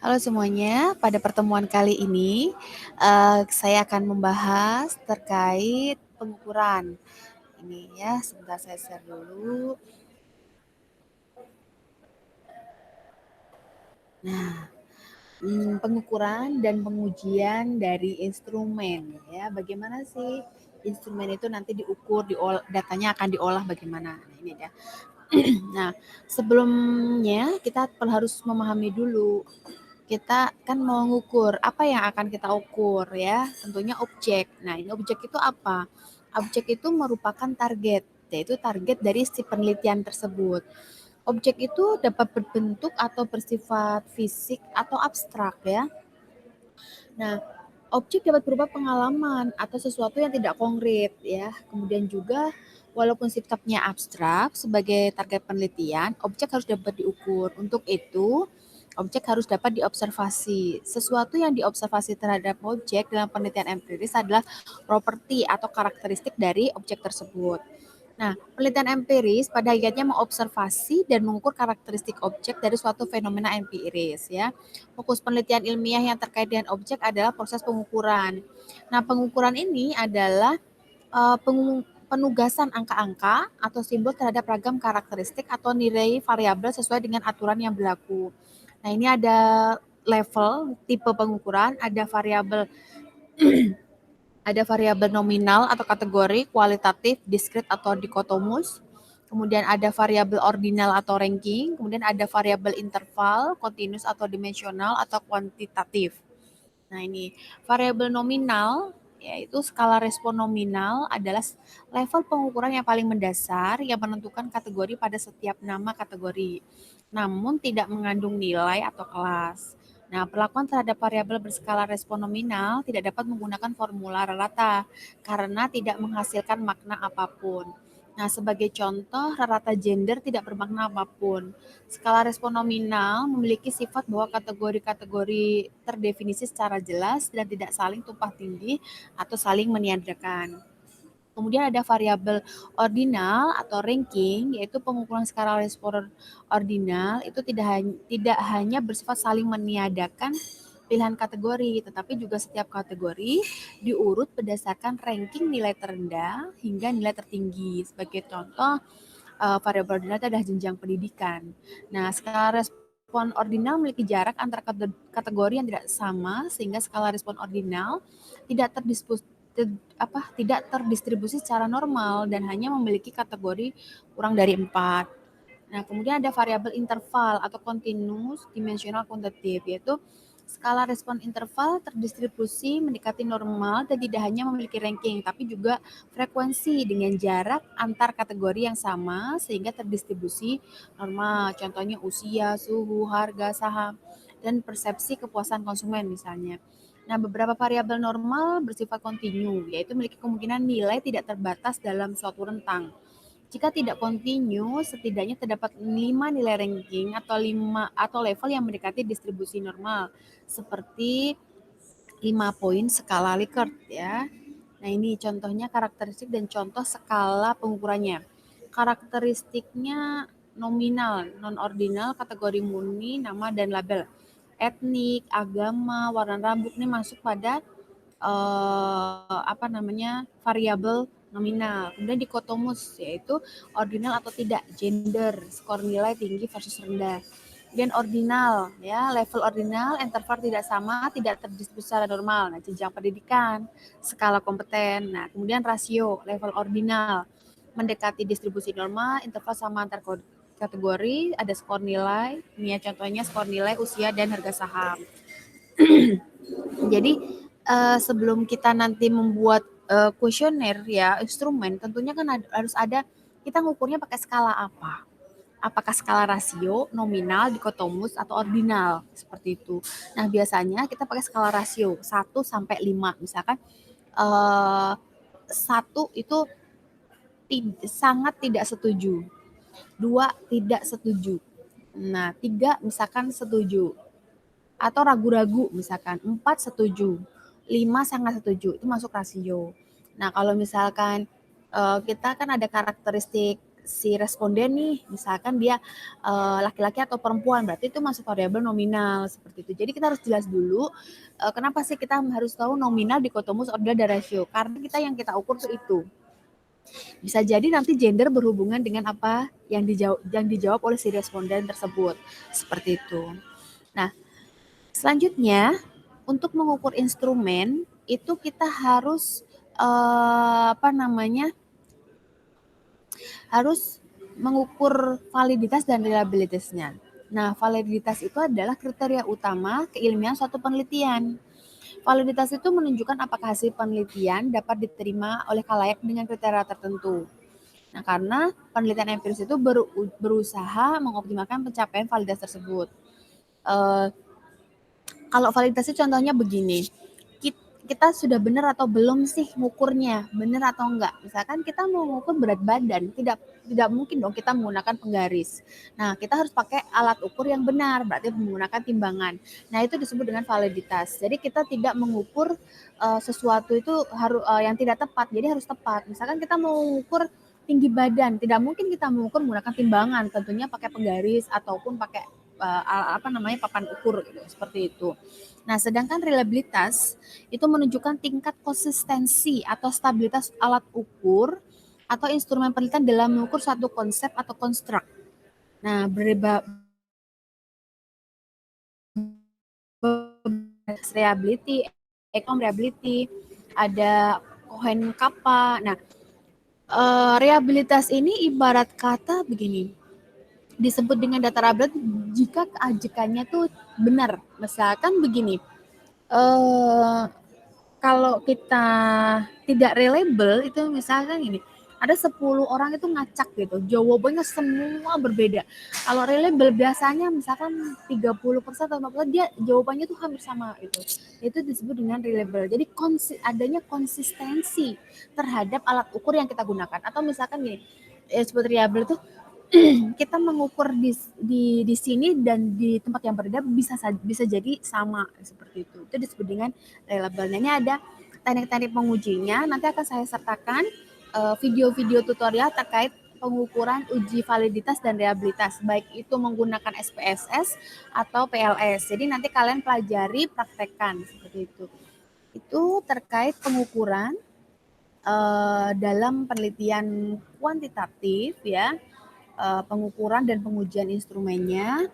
Halo semuanya, pada pertemuan kali ini saya akan membahas terkait pengukuran. Ini ya, sebentar saya share dulu. Nah, pengukuran dan pengujian dari instrumen ya. Bagaimana sih instrumen itu nanti diukur, datanya akan diolah bagaimana? Nah, ini ya. Nah, sebelumnya kita harus memahami dulu kita kan mau ngukur apa yang akan kita ukur ya, tentunya objek. Nah, ini objek itu apa? Objek itu merupakan target, yaitu target dari si penelitian tersebut. Objek itu dapat berbentuk atau bersifat fisik atau abstrak ya. Nah, objek dapat berupa pengalaman atau sesuatu yang tidak konkret ya. Kemudian juga walaupun sifatnya abstrak sebagai target penelitian, objek harus dapat diukur. Untuk itu, objek harus dapat diobservasi. Sesuatu yang diobservasi terhadap objek dalam penelitian empiris adalah properti atau karakteristik dari objek tersebut. Nah, penelitian empiris pada hakikatnya mengobservasi dan mengukur karakteristik objek dari suatu fenomena empiris ya. Fokus penelitian ilmiah yang terkait dengan objek adalah proses pengukuran. Nah, pengukuran ini adalah penugasan angka-angka atau simbol terhadap ragam karakteristik atau nilai variabel sesuai dengan aturan yang berlaku. Nah, ini ada level tipe pengukuran, ada variabel nominal atau kategori, kualitatif, diskrit atau dikotomus. Kemudian ada variabel ordinal atau ranking, kemudian ada variabel interval, continuous atau dimensional atau kuantitatif. Nah, ini variabel nominal yaitu skala respon nominal adalah level pengukuran yang paling mendasar yang menentukan kategori pada setiap nama kategori, namun tidak mengandung nilai atau kelas. Nah, perlakuan terhadap variabel berskala respon nominal tidak dapat menggunakan formula rata karena tidak menghasilkan makna apapun. Nah, sebagai contoh, rata gender tidak bermakna apapun. Skala respon nominal memiliki sifat bahwa kategori-kategori terdefinisi secara jelas dan tidak saling tumpah tindih atau saling meniadakan. Kemudian ada variabel ordinal atau ranking, yaitu pengukuran skala respon ordinal itu tidak hanya bersifat saling meniadakan pilihan kategori, tetapi juga setiap kategori diurut berdasarkan ranking nilai terendah hingga nilai tertinggi. Sebagai contoh, variabel ordinal itu adalah jenjang pendidikan. Nah, skala respon ordinal memiliki jarak antara kategori yang tidak sama sehingga skala respon ordinal tidak tidak terdistribusi secara normal dan hanya memiliki kategori kurang dari 4. Nah, kemudian ada variabel interval atau continuous dimensional quantitative, yaitu skala respon interval terdistribusi mendekati normal dan tidak hanya memiliki ranking, tapi juga frekuensi dengan jarak antar kategori yang sama sehingga terdistribusi normal. Contohnya usia, suhu, harga, saham, dan persepsi kepuasan konsumen misalnya. Nah, beberapa variabel normal bersifat kontinu, yaitu memiliki kemungkinan nilai tidak terbatas dalam suatu rentang. Jika tidak kontinu, setidaknya terdapat 5 nilai ranking atau level yang mendekati distribusi normal, seperti 5 poin skala Likert ya. Nah, ini contohnya karakteristik dan contoh skala pengukurannya. Karakteristiknya nominal, non-ordinal, kategori murni, nama dan label. Etnik, agama, warna rambut ini masuk pada variabel nominal. Kemudian dikotomus yaitu ordinal atau tidak, gender, skor nilai tinggi versus rendah. Kemudian ordinal ya, level ordinal, interval tidak sama, tidak terdistribusi secara normal. Nah, jenjang pendidikan, skala kompeten. Nah, kemudian rasio, level ordinal mendekati distribusi normal, interval sama antar kategori, ada skor nilai. Ini ya contohnya skor nilai, usia dan harga saham. Jadi sebelum kita nanti membuat kuesioner ya instrumen, tentunya kan harus ada kita ngukurnya pakai skala apa? Apakah skala rasio, nominal, dikotomus, atau ordinal seperti itu. Nah, biasanya kita pakai skala rasio 1 sampai 5. Misalkan 1 itu sangat tidak setuju, 2 tidak setuju. Nah, 3 misalkan setuju atau ragu-ragu misalkan, 4 setuju, 5 sangat setuju, itu masuk rasio. Nah, kalau misalkan kita kan ada karakteristik si responden nih, misalkan dia laki-laki atau perempuan, berarti itu masuk variabel nominal seperti itu. Jadi kita harus jelas dulu kenapa sih kita harus tahu nominal, dikotomus, ordinal, dan rasio. Karena kita yang kita ukur tuh itu. Bisa jadi nanti gender berhubungan dengan apa yang dijawab oleh si responden tersebut. Seperti itu. Nah, selanjutnya untuk mengukur instrumen itu kita harus harus mengukur validitas dan reliabilitasnya. Nah, validitas itu adalah kriteria utama keilmuan suatu penelitian. Validitas itu menunjukkan apakah hasil penelitian dapat diterima oleh khalayak dengan kriteria tertentu. Nah, karena penelitian empiris itu berusaha mengoptimalkan pencapaian validitas tersebut. Kalau validitas itu contohnya begini, kita sudah benar atau belum sih ngukurnya, benar atau enggak. Misalkan kita mau ngukur berat badan, tidak mungkin dong kita menggunakan penggaris. Nah, kita harus pakai alat ukur yang benar, berarti menggunakan timbangan. Nah, itu disebut dengan validitas. Jadi kita tidak mengukur sesuatu itu harus yang tidak tepat, jadi harus tepat. Misalkan kita mau mengukur tinggi badan, tidak mungkin kita mengukur menggunakan timbangan, tentunya pakai penggaris ataupun pakai papan ukur gitu, seperti itu. Nah, sedangkan reliabilitas itu menunjukkan tingkat konsistensi atau stabilitas alat ukur atau instrumen penelitian dalam mengukur suatu konsep atau konstruk. Nah, reliability, economic reliability, ada Cohen-Kappa. Nah, reliabilitas ini ibarat kata begini, disebut dengan data reliable jika keajekannya tuh benar. Misalkan begini, kalau kita tidak reliable itu misalkan gini, ada 10 orang itu ngacak gitu, jawabannya semua berbeda. Kalau reliable biasanya misalkan 30% atau 50% dia jawabannya tuh hampir sama gitu. Itu disebut dengan reliable. Jadi adanya konsistensi terhadap alat ukur yang kita gunakan. Atau misalkan gini, seperti reliable tuh kita mengukur di sini dan di tempat yang berbeda bisa jadi sama seperti itu. Itu disebut dengan reliable. Nah, ini ada teknik-teknik pengujinya. Nanti akan saya sertakan video-video tutorial terkait pengukuran uji validitas dan reliabilitas, baik itu menggunakan SPSS atau PLS. Jadi nanti kalian pelajari, praktekkan seperti itu. Itu terkait pengukuran dalam penelitian kuantitatif ya. Pengukuran dan pengujian instrumennya.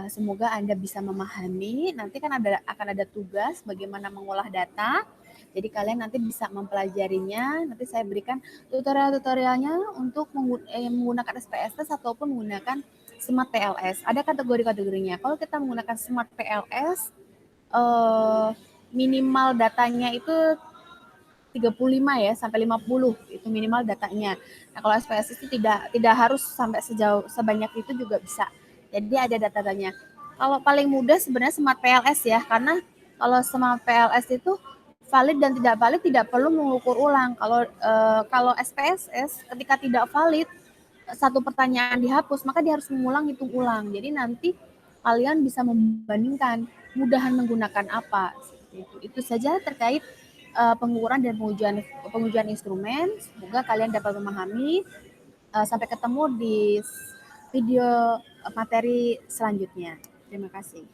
Semoga Anda bisa memahami. Nanti kan akan ada tugas bagaimana mengolah data. Jadi kalian nanti bisa mempelajarinya. Nanti saya berikan tutorial-tutorialnya untuk menggunakan SPSS ataupun menggunakan Smart PLS. Ada kategori-kategorinya. Kalau kita menggunakan Smart PLS, minimal datanya itu 35 ya sampai 50 itu minimal datanya. Nah, kalau SPSS itu tidak harus sampai sebanyak itu juga bisa. Jadi ada datanya. Kalau paling mudah sebenarnya Smart PLS ya, karena kalau Smart PLS itu valid dan tidak valid tidak perlu mengukur ulang. Kalau SPSS ketika tidak valid satu pertanyaan dihapus, maka dia harus mengulang hitung ulang. Jadi nanti kalian bisa membandingkan mudahan menggunakan apa. Itu saja terkait pengukuran dan pengujian instrumen. Semoga kalian dapat memahami. Sampai ketemu di video materi selanjutnya. Terima kasih.